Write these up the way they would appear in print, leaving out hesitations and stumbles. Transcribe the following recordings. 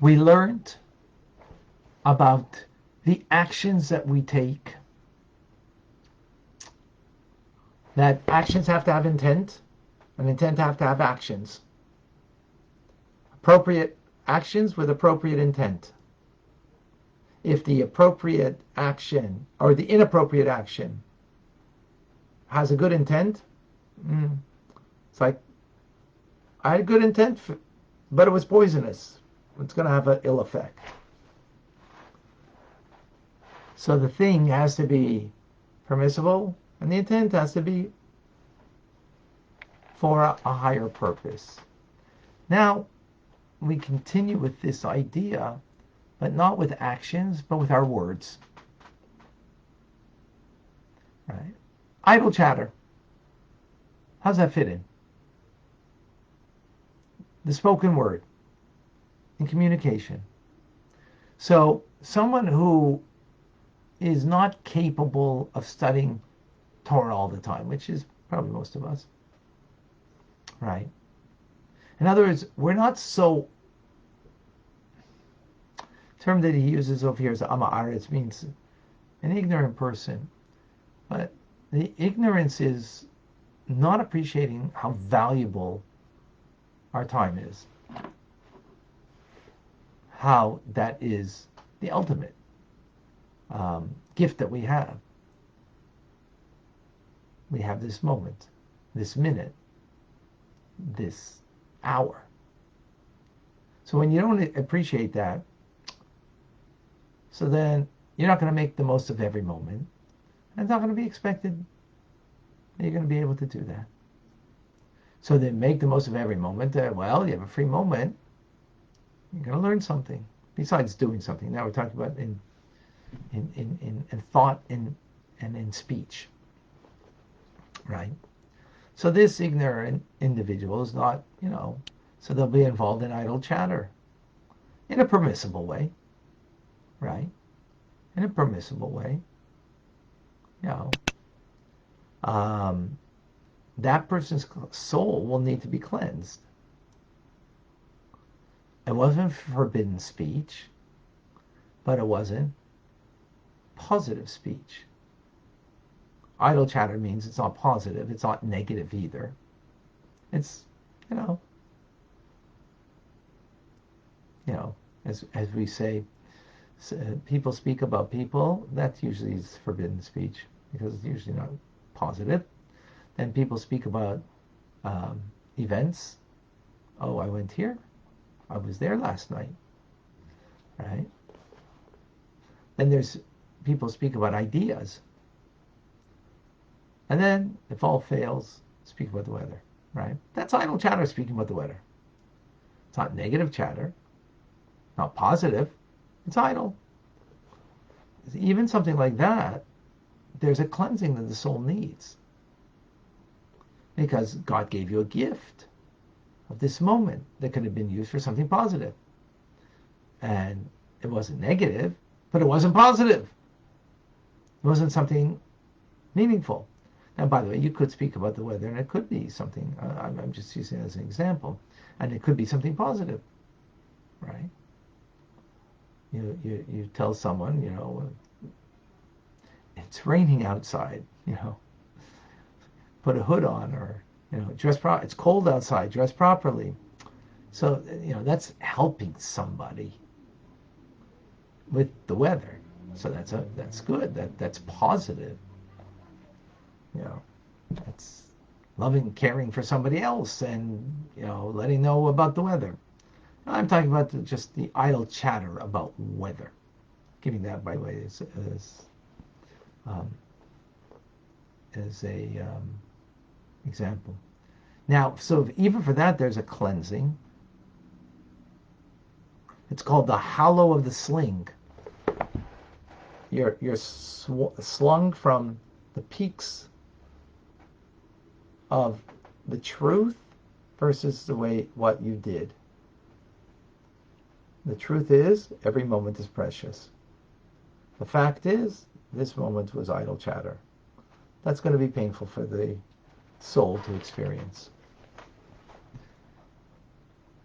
We learned about the actions that we take, that actions have to have intent, and intent have to have actions. Appropriate actions with appropriate intent. If the appropriate action or the inappropriate action has a good intent, it's like, I had a good intent, but it was poisonous. It's going to have an ill effect. So the thing has to be permissible, and the intent has to be for a higher purpose. Now, we continue with this idea, but not with actions, but with our words. Right? Idle chatter. How's that fit in? The spoken word in communication. So someone who is not capable of studying Torah all the time, which is probably most of us, right? In other words, we're not so, the term that he uses over here is ama'aretz, means an ignorant person. But the ignorance is not appreciating how valuable our time is. How that is the ultimate gift that we have. We have this moment, this minute, this hour. So when you don't appreciate that, so then you're not going to make the most of every moment. And it's not going to be expected that you're going to be able to do that. So then make the most of every moment. Well, you have a free moment. You're going to learn something besides doing something. Now we're talking about in thought and in speech, right? So this ignorant individual is not, so they'll be involved in idle chatter in a permissible way, right? In a permissible way, that person's soul will need to be cleansed. It wasn't forbidden speech, but it wasn't positive speech. Idle chatter means it's not positive, it's not negative either. It's, as we say, people speak about people, that usually is forbidden speech because it's usually not positive. Then people speak about events. Oh, I went here. I was there last night. Right? Then there's people speak about ideas. And then, if all fails, speak about the weather. Right? That's idle chatter, speaking about the weather. It's not negative chatter. Not positive. It's idle. Even something like that, there's a cleansing that the soul needs. Because God gave you a gift of this moment that could have been used for something positive. And it wasn't negative, but it wasn't positive. It wasn't something meaningful. And by the way, you could speak about the weather, and it could be something, I'm just using it as an example, and it could be something positive, right? You tell someone, it's raining outside, put a hood on, or dress it's cold outside, dress properly. So that's helping somebody with the weather. So that's good. That's positive. That's loving, caring for somebody else, and letting know about the weather. I'm talking about just the idle chatter about weather. Giving that, by the way, as a example. Now, so even for that, there's a cleansing. It's called the hollow of the sling. You're slung from the peaks of the truth versus what you did. The truth is, every moment is precious. The fact is, this moment was idle chatter. That's going to be painful for the soul to experience.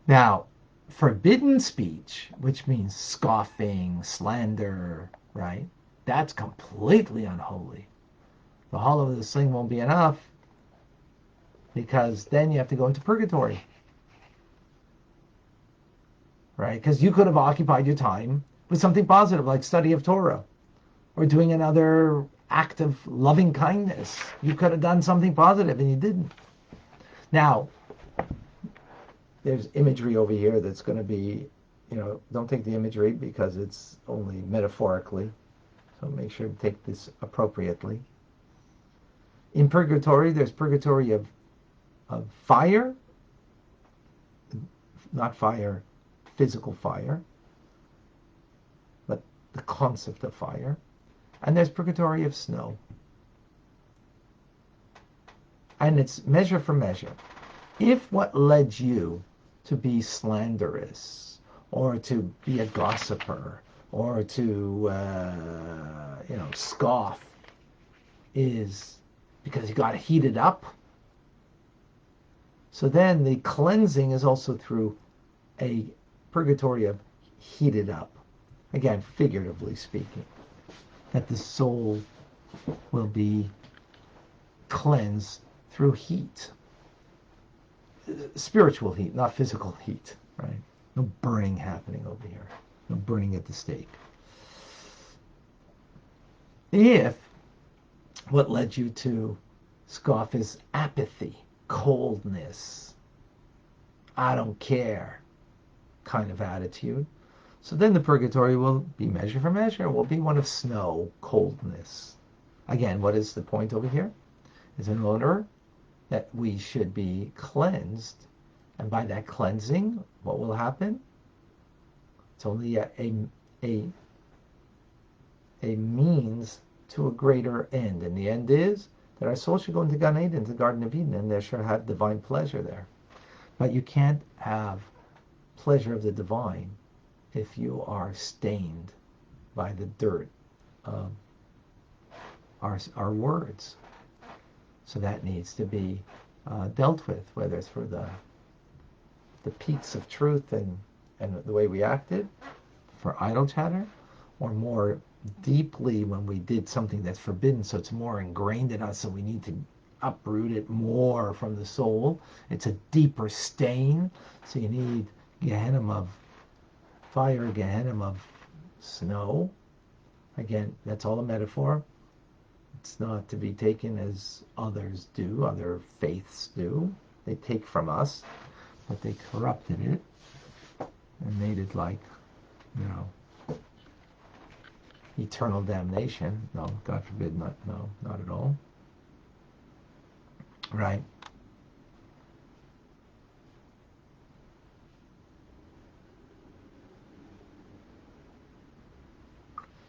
Now, forbidden speech, which means scoffing, slander, right? That's completely unholy. The whole of this thing won't be enough, because then you have to go into purgatory, right? Because you could have occupied your time with something positive like study of Torah or doing another act of loving kindness. You could have done something positive and you didn't. Now, there's imagery over here that's going to be, don't take the imagery because it's only metaphorically. So make sure to take this appropriately. In purgatory, there's purgatory of fire, not fire, physical fire, but the concept of fire. And there's purgatory of snow. And it's measure for measure. If what led you to be slanderous, or to be a gossiper, or to, scoff, is because you got heated up, so then the cleansing is also through a purgatory of heated up. Again, figuratively speaking, that the soul will be cleansed through heat. Spiritual heat, not physical heat, right? No burning happening over here. No burning at the stake. If what led you to scoff is apathy, coldness, I don't care kind of attitude, so then the purgatory will be measure for measure. It will be one of snow, coldness. Again, what is the point over here? Is in order that we should be cleansed. And by that cleansing, what will happen? It's only a means to a greater end. And the end is that our soul should go into Gan Eden, the Garden of Eden, and there shall have divine pleasure there. But you can't have pleasure of the divine if you are stained by the dirt of our words. So that needs to be dealt with, whether it's for the peaks of truth and the way we acted, for idle chatter, or more deeply when we did something that's forbidden, so it's more ingrained in us, so we need to uproot it more from the soul. It's a deeper stain, so you need Gehenna of fire, Gehenna of snow. Again, that's all a metaphor. It's not to be taken as others do, other faiths do. They take from us, but they corrupted it and made it like, eternal damnation. No, God forbid, not at all. Right?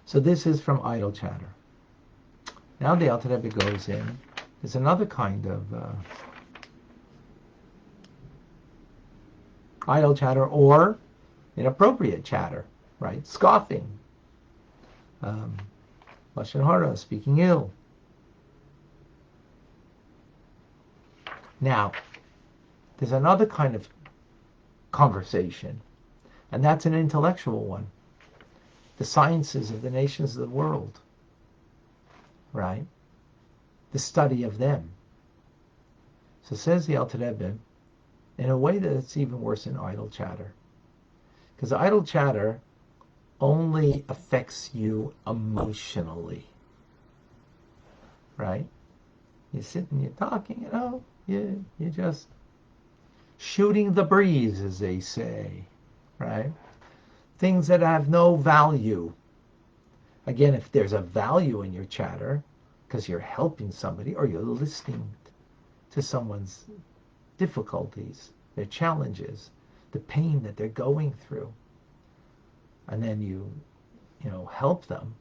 So this is from idle chatter. Now the Alter Rebbe goes in. There's another kind of idle chatter or inappropriate chatter, right? Scoffing, lashon hara, speaking ill. Now, there's another kind of conversation, and that's an intellectual one. The sciences of the nations of the world, right? The study of them. So says the Alter Rebbe, in a way that it's even worse than idle chatter. Because idle chatter only affects you emotionally, right? You're sitting, you're talking, you're just shooting the breeze, as they say, right? Things that have no value. Again, if there's a value in your chatter, because you're helping somebody or you're listening to someone's difficulties, their challenges, the pain that they're going through, and then you help them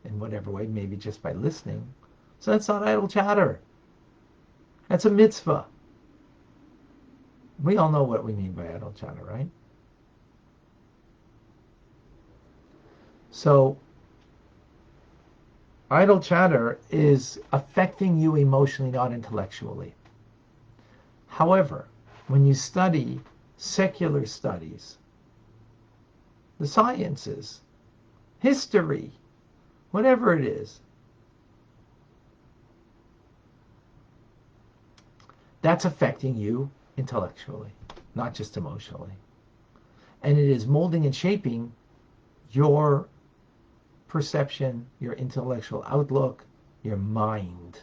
in whatever way, maybe just by listening. So that's not idle chatter. That's a mitzvah. We all know what we mean by idle chatter, right? So idle chatter is affecting you emotionally, not intellectually. However, when you study secular studies, the sciences, history, whatever it is. That's affecting you intellectually, not just emotionally. And it is molding and shaping your perception, your intellectual outlook, your mind.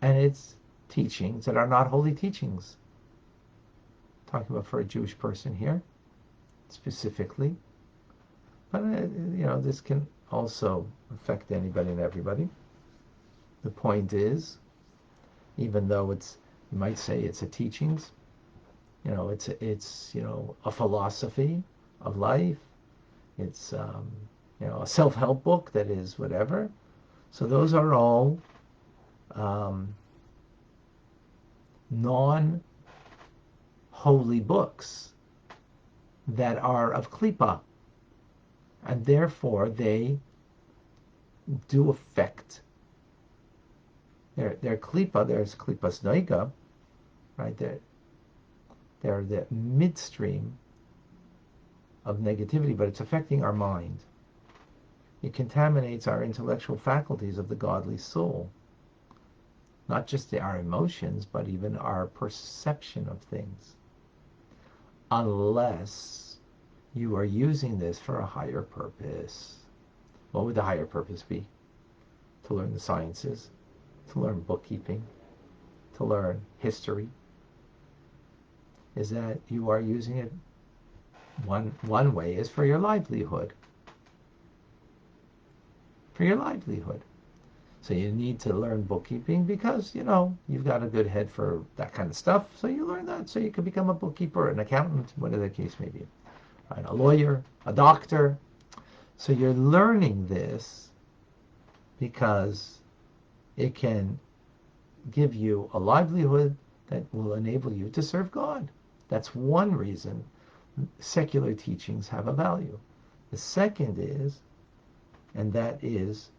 And it's teachings that are not holy teachings. Talking about for a Jewish person here, specifically. But, this can also affect anybody and everybody. The point is, even though you might say it's a teachings, it's a philosophy of life. It's, a self-help book that is whatever. So those are all non-holy books that are of klipa, and therefore they do affect. They're klipa. There's klipas noiga, right? They're the midstream of negativity, but it's affecting our mind. It contaminates our intellectual faculties of the godly soul. Not just our emotions, but even our perception of things. Unless you are using this for a higher purpose. What would the higher purpose be? To learn the sciences, to learn bookkeeping, to learn history. Is that you are using it, one way is for your livelihood. For your livelihood. So you need to learn bookkeeping because, you've got a good head for that kind of stuff. So you learn that so you can become a bookkeeper, an accountant, whatever the case may be. Right? A lawyer, a doctor. So you're learning this because it can give you a livelihood that will enable you to serve God. That's one reason secular teachings have a value. The second is, and that is,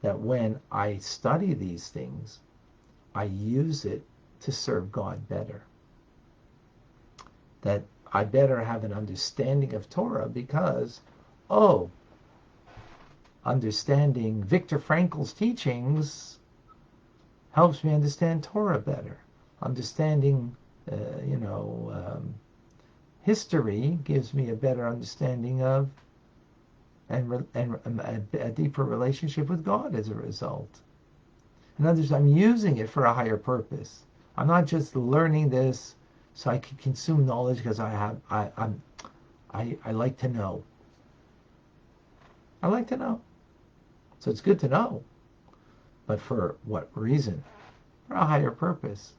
that when I study these things, I use it to serve God better. That I better have an understanding of Torah because, understanding Viktor Frankl's teachings helps me understand Torah better. Understanding, history gives me a better understanding of and a deeper relationship with God as a result. In other words, I'm using it for a higher purpose. I'm not just learning this so I can consume knowledge because I like to know. I like to know. So it's good to know. But for what reason? For a higher purpose.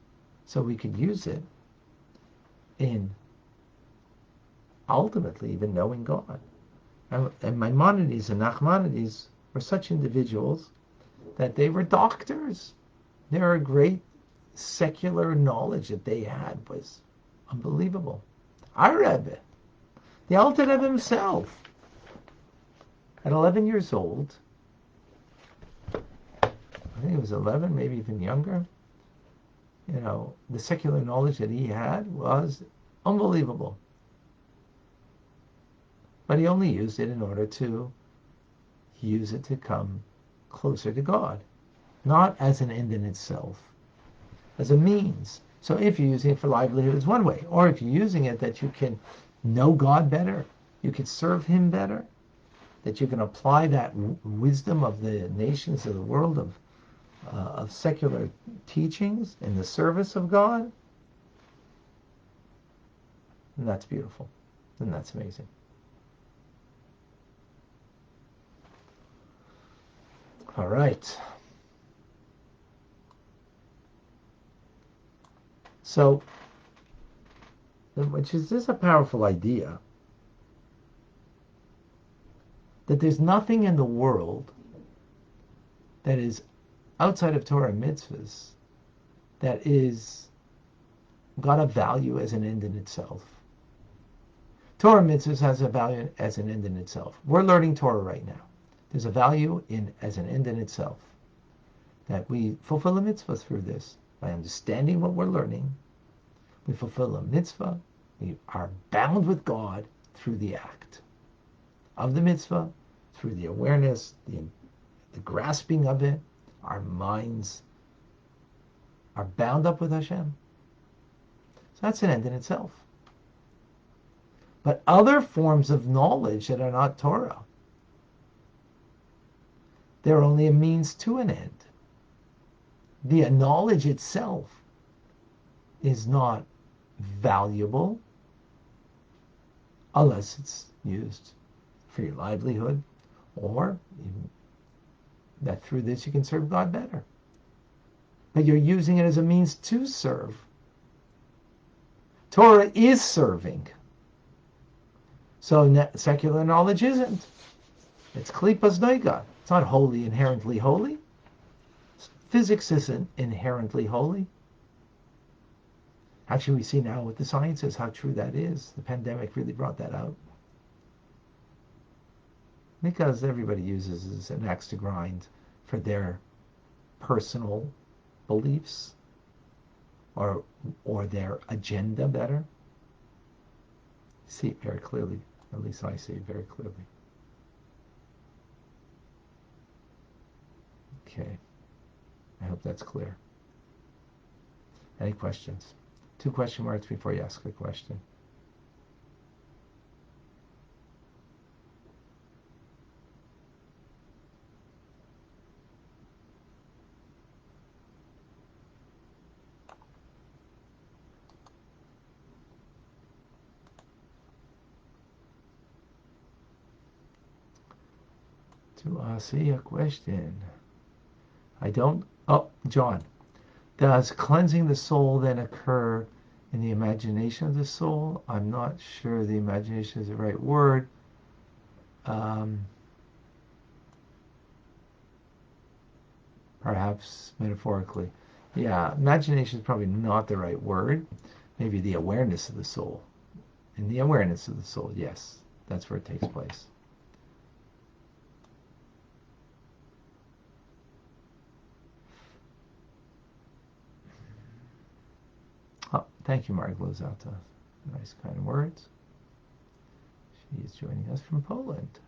So we could use it in ultimately even knowing God. And Maimonides and Nachmanides were such individuals that they were doctors. Their great secular knowledge that they had was unbelievable. Our Rebbe, the Alter Rebbe himself, at 11 years old, I think he was 11, maybe even younger, the secular knowledge that he had was unbelievable. But he only used it in order to use it to come closer to God, not as an end in itself, as a means. So if you're using it for livelihood, it's one way. Or if you're using it that you can know God better, you can serve Him better, that you can apply that wisdom of the nations of the world of secular teachings in the service of God, and that's beautiful, and that's amazing. All right. So, which is this a powerful idea that there's nothing in the world that is outside of Torah and mitzvahs that is got a value as an end in itself. Torah and mitzvahs has a value as an end in itself. We're learning Torah right now. There's a value as an end in itself. That we fulfill a mitzvah through this. By understanding what we're learning, we fulfill a mitzvah. We are bound with God through the act of the mitzvah, through the awareness, the grasping of it. Our minds are bound up with Hashem. So that's an end in itself. But other forms of knowledge that are not Torah, they're only a means to an end. The knowledge itself is not valuable unless it's used for your livelihood, or that through this you can serve God better. But you're using it as a means to serve. Torah is serving. So secular knowledge isn't. It's klipas noiga. It's not holy, inherently holy. Physics isn't inherently holy. Actually, we see now with the sciences how true that is. The pandemic really brought that out. Because everybody uses an axe to grind for their personal beliefs or their agenda better. See it very clearly. At least I see it very clearly. Okay. I hope that's clear. Any questions? 2 question marks before you ask a question. To ask a question. I don't. Oh, John. Does cleansing the soul then occur in the imagination of the soul? I'm not sure the imagination is the right word. Perhaps metaphorically. Yeah, imagination is probably not the right word. Maybe the awareness of the soul. In the awareness of the soul, yes. That's where it takes place. Oh, thank you, Mark Lozata. Nice kind words. She is joining us from Poland.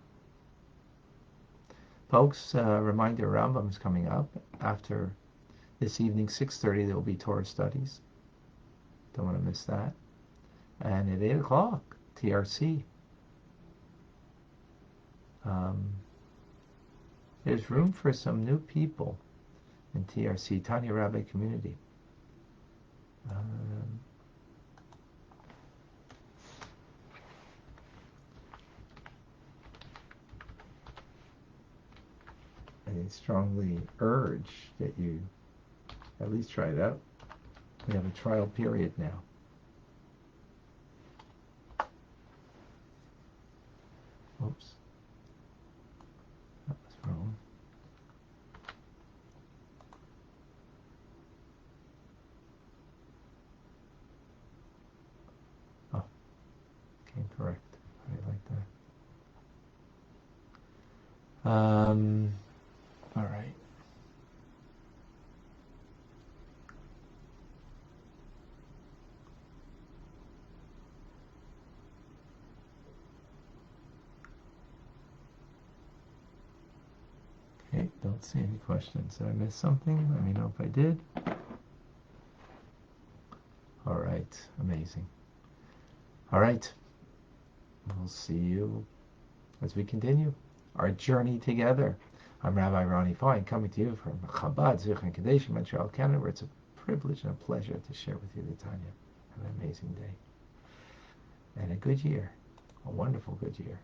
Folks, reminder, Rambam is coming up. After this evening, 6:30, there will be Torah studies. Don't want to miss that. And at 8 o'clock, TRC. There's room for some new people in TRC, Tanya Rabbi community. I strongly urge that you at least try it out. We have a trial period now. Oops. That was wrong. Oh, came correct. I like that. All right. Okay, don't see any questions. Did I miss something? Let me know if I did. All right, amazing. All right, we'll see you as we continue our journey together. I'm Rabbi Ronnie Fine, coming to you from Chabad, Zich and Kadesh, Montreal, Canada, where it's a privilege and a pleasure to share with you the Tanya. Have an amazing day. And a good year. A wonderful good year.